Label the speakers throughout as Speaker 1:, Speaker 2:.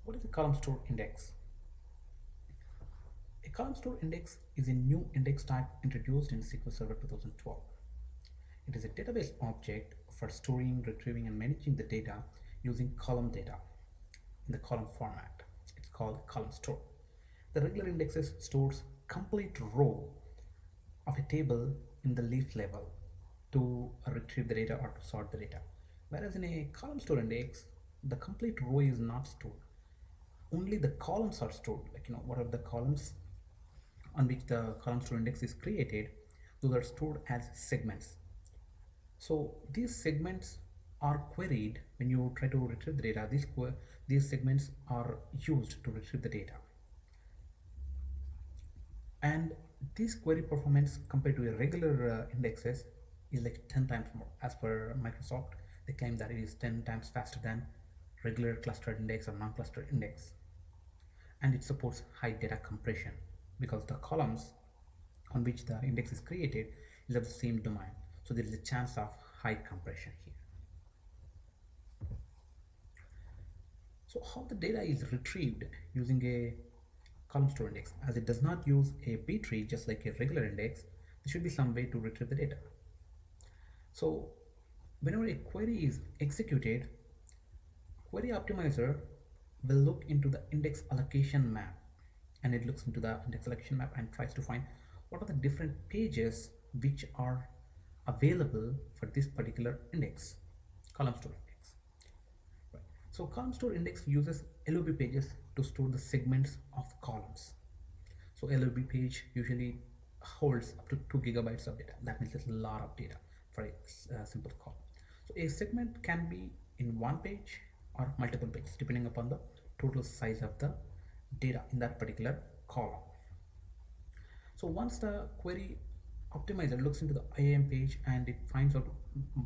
Speaker 1: What is a column store index? A column store index is a new index type introduced in SQL Server 2012. It is a database object for storing, retrieving, and managing the data using column data in the column format. It's called column store. The regular indexes stores complete row of a table in the leaf level to retrieve the data or to sort the data. Whereas in a column store index, the complete row is not stored. Only the columns are stored. Like what are the columns on which the column store index is created? Those are stored as segments. So these segments are queried when you try to retrieve the data. These segments are used to retrieve the data. And this query performance compared to a regular indexes is like 10 times more. As per Microsoft, they claim that it is 10 times faster than regular clustered index or non-clustered index. And it supports high data compression because the columns on which the index is created is of the same domain. So there is a chance of high compression here. So how the data is retrieved using a column store index? As it does not use a B tree just like a regular index, there should be some way to retrieve the data. So whenever a query is executed, query optimizer will look into the index allocation map, and it looks into the index allocation map and tries to find what are the different pages which are available for this particular index, column store index. Right. So column store index uses LOB pages to store the segments of columns. So LOB page usually holds up to 2 gigabytes of data. That means it's a lot of data for a simple column. So a segment can be in one page or multiple pages depending upon the total size of the data in that particular column. So once the query optimizer looks into the IAM page and it finds out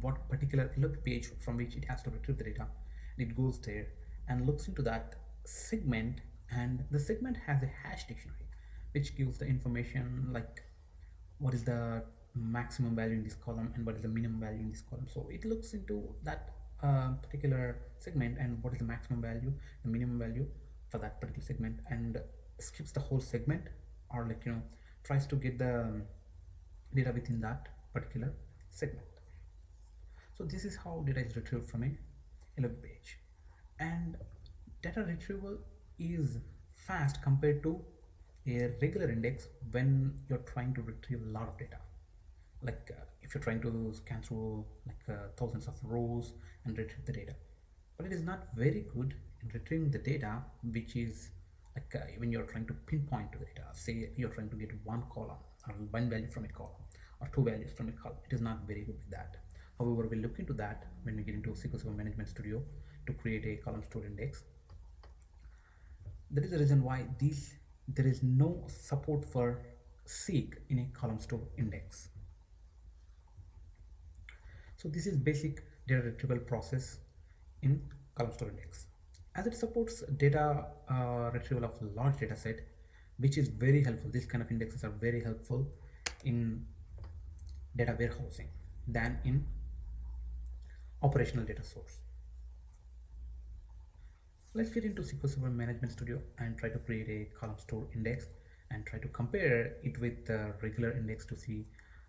Speaker 1: what particular LOB page from which it has to retrieve the data, it goes there and looks into that segment, and the segment has a hash dictionary which gives the information like what is the maximum value in this column and what is the minimum value in this column. So it looks into that particular segment and what is the maximum value, the minimum value for that particular segment, and skips the whole segment, or tries to get the data within that particular segment. So this is how data is retrieved from a LOB page, and data retrieval is fast compared to a regular index when you're trying to retrieve a lot of data. Like if you're trying to scan through thousands of rows and retrieve the data, but it is not very good in retrieving the data which is when you're trying to pinpoint to the data. Say you're trying to get one column or one value from a column or two values from a column. It is not very good with that. However, we'll look into that when we get into SQL Server Management Studio to create a column store index. That is the reason why there is no support for seek in a column store index. So this is basic data retrieval process in column store index. As it supports data retrieval of large data set, which is very helpful. These kind of indexes are very helpful in data warehousing than in operational data source. Let's get into SQL Server Management Studio and try to create a column store index and try to compare it with the regular index to see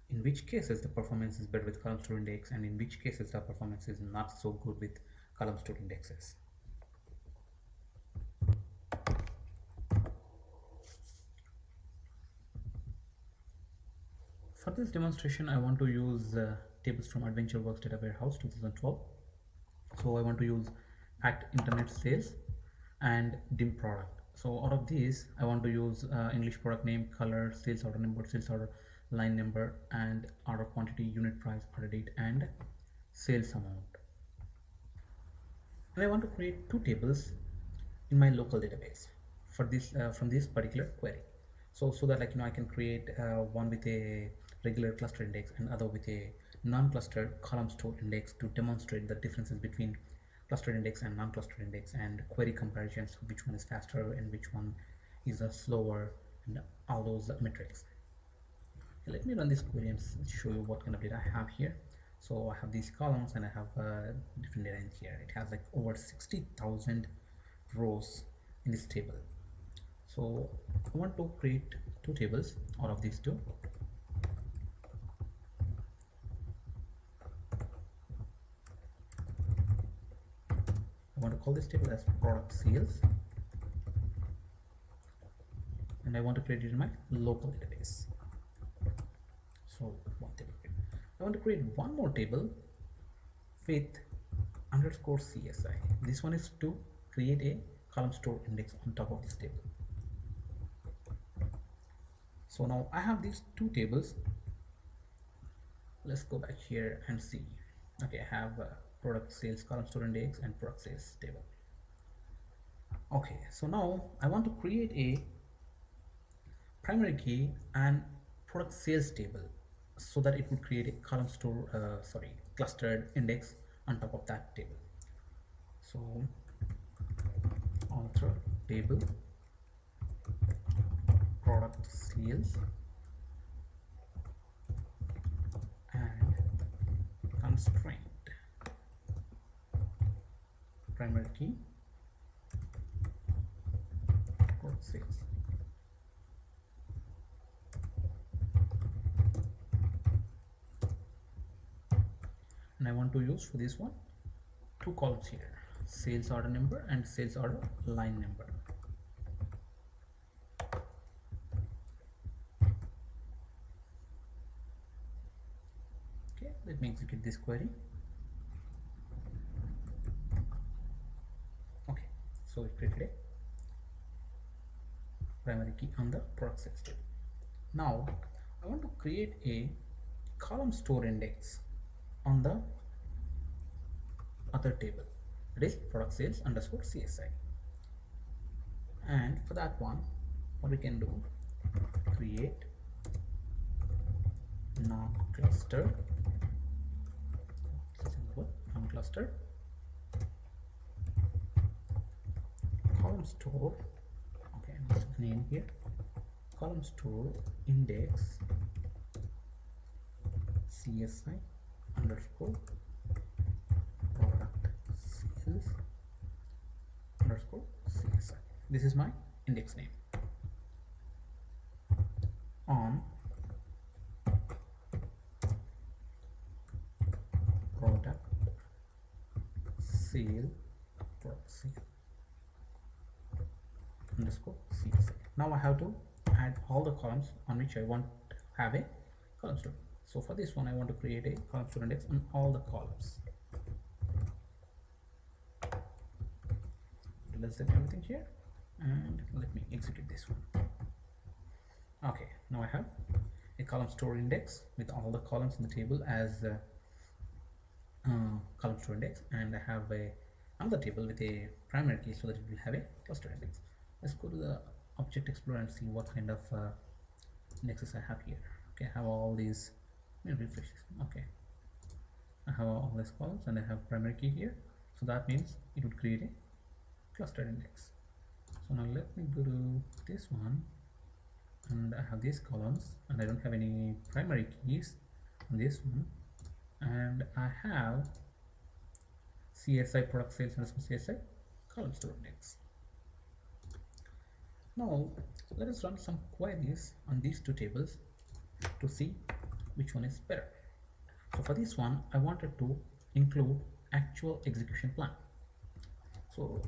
Speaker 1: in which cases the performance is better with column store index and in which cases the performance is not so good with column store indexes. For this demonstration, I want to use tables from AdventureWorks Data Warehouse 2012. So I want to use fact internet sales and dim product. So out of these, I want to use English product name, color, sales order number, sales order line number, and order quantity, unit price, order date, and sales amount. And I want to create two tables in my local database for this from this particular query. So that I can create one with a regular cluster index and other with a non-clustered column store index to demonstrate the differences between clustered index and non-clustered index and query comparisons, which one is faster and which one is slower, and all those metrics. Let me run this query and show you what kind of data I have here. So I have these columns and I have different data in here. It has like over 60,000 rows in this table. So I want to create two tables out of these two. I want to call this table as product sales, and I want to create it in my local database. So one table. I want to create one more table with underscore CSI. This one is to create a column store index on top of this table. So now I have these two tables. Let's go back here and see. Okay, I have product sales column store index and product sales table. Okay, so now I want to create a primary key and product sales table so that it would create a column store clustered index on top of that table. So author table product sales and constraint primary key product sales. And I want to use for this one two columns here, sales order number and sales order line number. Okay, let me execute this query. Okay, so it created a primary key on the product sales table. Now I want to create a column store index on the other table, that is product sales underscore CSI. And for that one, what we can do, create non-clustered column store. Okay, let's name here column store index CSI underscore product sales underscore CSI. This is my index name on product sale underscore CSI. Now I have to add all the columns on which I want to have a column store. So for this one, I want to create a column store index on all the columns. Let's set everything here and let me execute this one. Okay, now I have a column store index with all the columns in the table as column store index, and I have another table with a primary key so that it will have a cluster index. Let's go to the Object Explorer and see what kind of indexes I have here. Okay, I have all these. Let me refresh this. Okay, I have all these columns and I have primary key here, so that means it would create a clustered index. So now let me go to this one, and I have these columns and I don't have any primary keys on this one, and I have CSI product sales underscore CSI column store index. Now let us run some queries on these two tables to see which one is better. So for this one, I wanted to include actual execution plan. So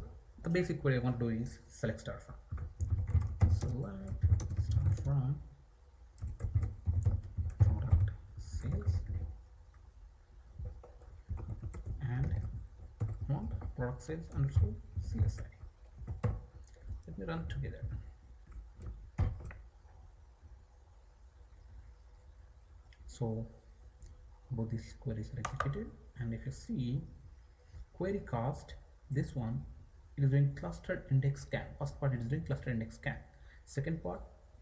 Speaker 1: the basic query I want to do is select star from. Select star from product sales and want product sales underscore CSI. Let me run together. So both these queries are executed, and if you see query cost, this one, it is doing clustered index scan. First part it is doing clustered index scan, second part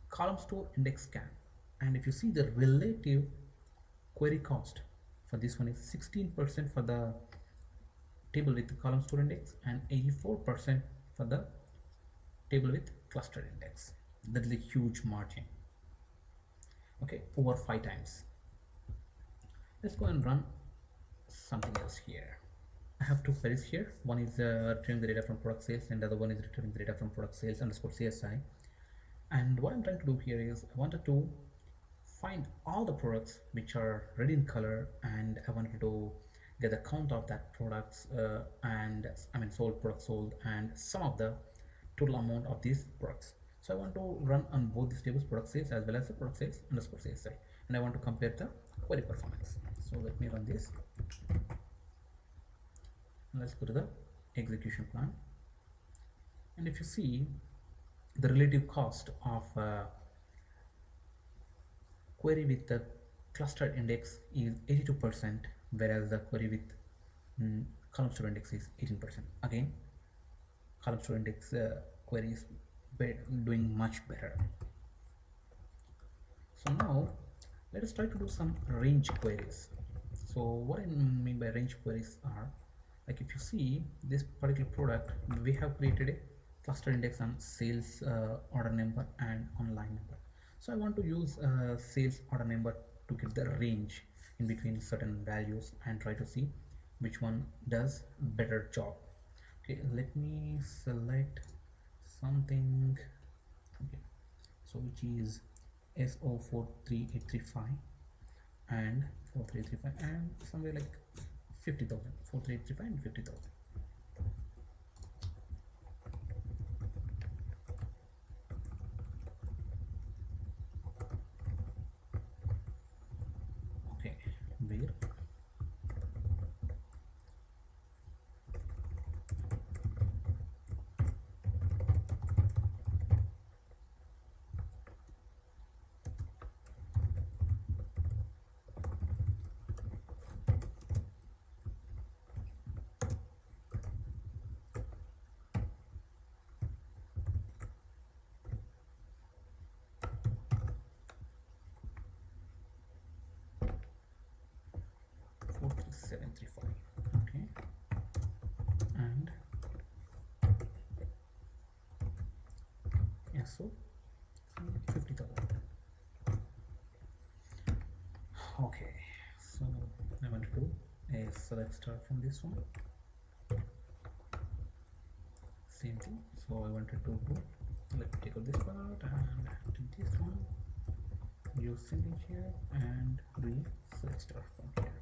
Speaker 1: column store index scan, and if you see the relative query cost for this one is 16% for the table with the column store index and 84% for the table with clustered index. That is a huge margin. Okay, over 5 times. Let's go and run something else here. I have two queries here. One is retrieving the data from product sales, and the other one is retrieving the data from product sales underscore CSI. And what I'm trying to do here is I wanted to find all the products which are red in color, and I wanted to get the count of that products and I mean sold products sold and some of the total amount of these products. So I want to run on both these tables, product sales as well as the product sales underscore CSI, and I want to compare the query performance. So let me run this and let's go to the execution plan. And if you see, the relative cost of query with the clustered index is 82%, whereas the query with column store index is 18%. Again, column store index query is doing much better. So now let us try to do some range queries. So what I mean by range queries are, like if you see this particular product, we have created a cluster index on sales order number and online number. So I want to use sales order number to get the range in between certain values and try to see which one does better job. Okay, let me select something. Okay, so which is SO43835 and 4335 and somewhere like 50,000, 4335 and 50,000. Okay, where four three seven three five. Okay, and yeah, so 50,000. Okay, so I want to do a select star from this one. Same thing. So I wanted to do, let me take out this part and do this one. Use symbol here and do select star from here.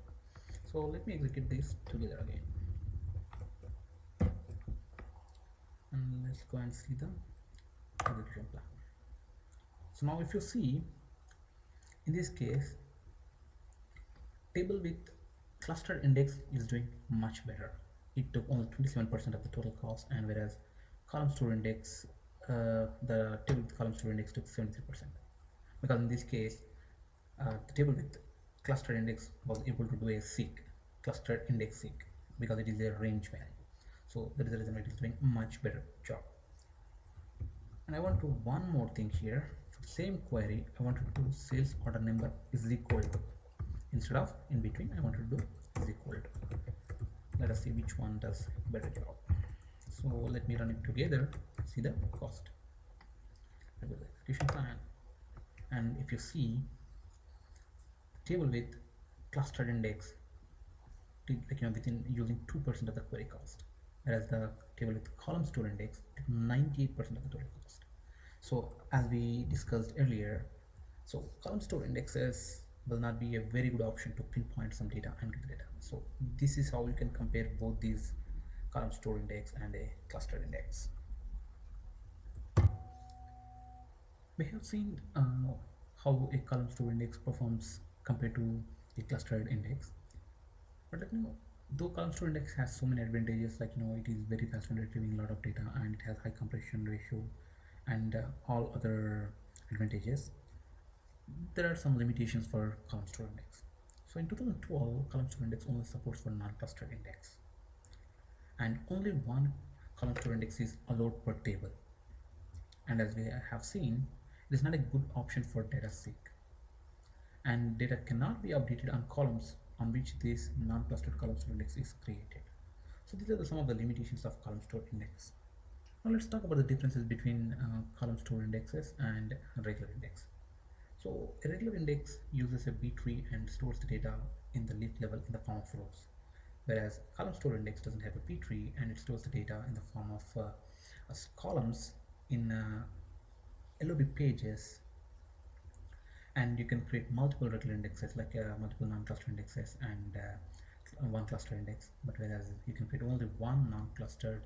Speaker 1: So let me execute this together again. And let's go and see the execution plan. So now if you see, in this case, table with cluster index is doing much better. It took only 27% of the total cost, and whereas column store index, the table with column store index took 73%. Because in this case, the table with cluster index was able to do a seek, cluster index seek, because it is a range value. So that is the reason it is doing much better job. And I want to one more thing here. For the same query, I want to do sales order number is equal to, instead of in between, I want to do is equal to. Let us see which one does better job. So let me run it together, see the cost. I go to the execution plan, and if you see, table with clustered index, like within using 2% of the query cost, whereas the table with column store index 98% of the total cost. So as we discussed earlier, so column store indexes will not be a very good option to pinpoint some data and get the data. So this is how you can compare both these column store index and a clustered index. We have seen how a column store index performs compared to a clustered index. But though column store index has so many advantages, like it is very fast in retrieving a lot of data and it has high compression ratio and all other advantages, there are some limitations for column store index. So in 2012, column store index only supports for non-clustered index, and only one column store index is allowed per table. And as we have seen, it is not a good option for data seek, and data cannot be updated on columns on which this non-clustered column store index is created. So these are some of the limitations of column store index. Now let's talk about the differences between column store indexes and regular index. So a regular index uses a B tree and stores the data in the leaf level in the form of rows. whereas column store index doesn't have a B tree and it stores the data in the form of columns in LOB pages, and you can create multiple regular indexes like multiple non-cluster indexes and one cluster index, but whereas you can create only one non-clustered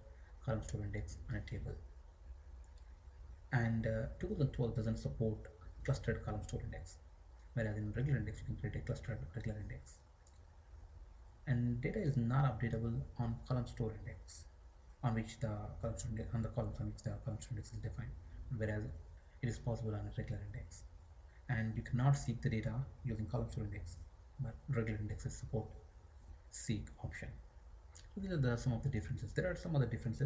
Speaker 1: column store index on a table. And 2012 doesn't support clustered column store index, whereas in regular index you can create a clustered regular index. And data is not updatable on column store index on which the column store index, on the columns on which the column store index is defined, whereas it is possible on a regular index. And you cannot seek the data using column store index, but regular indexes support seek option. So these are some of the differences. There are some other differences.